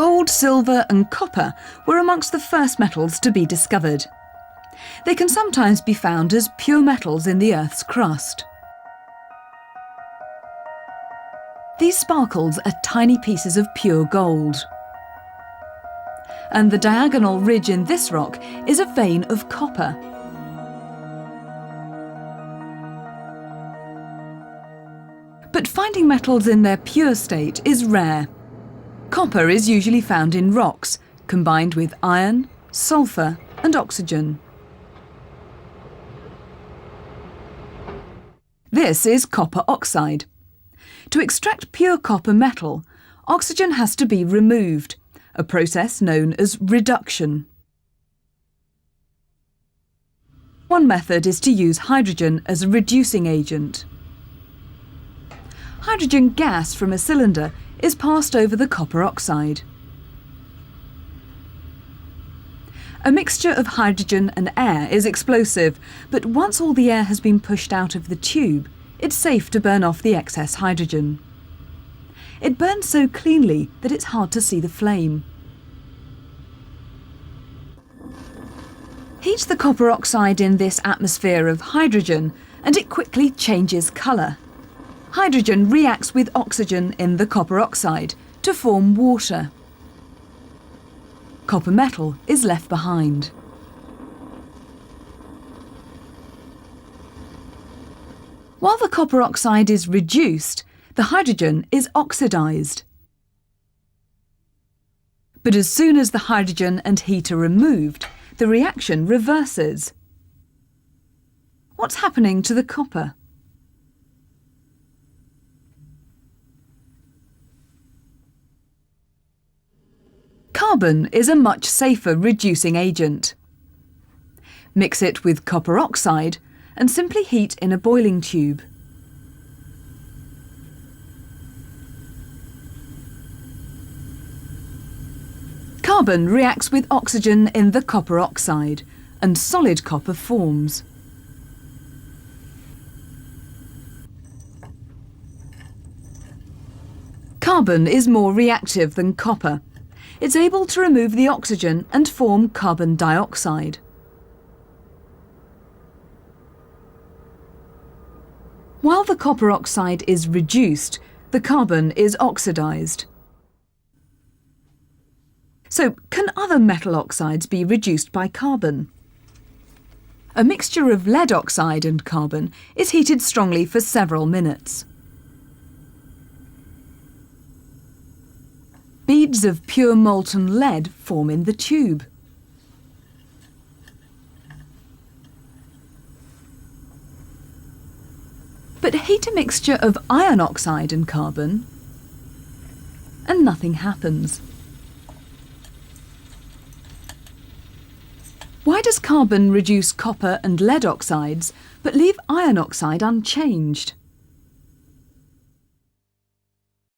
Gold, silver and copper were amongst the first metals to be discovered. They can sometimes be found as pure metals in the Earth's crust. These sparkles are tiny pieces of pure gold. And the diagonal ridge in this rock is a vein of copper. But finding metals in their pure state is rare. Copper is usually found in rocks, combined with iron, sulfur and oxygen. This is copper oxide. To extract pure copper metal, oxygen has to be removed, a process known as reduction. One method is to use hydrogen as a reducing agent. Hydrogen gas from a cylinder is passed over the copper oxide. A mixture of hydrogen and air is explosive, but once all the air has been pushed out of the tube, it's safe to burn off the excess hydrogen. It burns so cleanly that it's hard to see the flame. Heat the copper oxide in this atmosphere of hydrogen and it quickly changes colour. Hydrogen reacts with oxygen in the copper oxide to form water. Copper metal is left behind. While the copper oxide is reduced, the hydrogen is oxidised. But as soon as the hydrogen and heat are removed, the reaction reverses. What's happening to the copper? Carbon is a much safer reducing agent. Mix it with copper oxide and simply heat in a boiling tube. Carbon reacts with oxygen in the copper oxide and solid copper forms. Carbon is more reactive than copper. It's able to remove the oxygen and form carbon dioxide. While the copper oxide is reduced, the carbon is oxidised. So, can other metal oxides be reduced by carbon? A mixture of lead oxide and carbon is heated strongly for several minutes. Beads of pure molten lead form in the tube. But heat a mixture of iron oxide and carbon, and nothing happens. Why does carbon reduce copper and lead oxides, but leave iron oxide unchanged?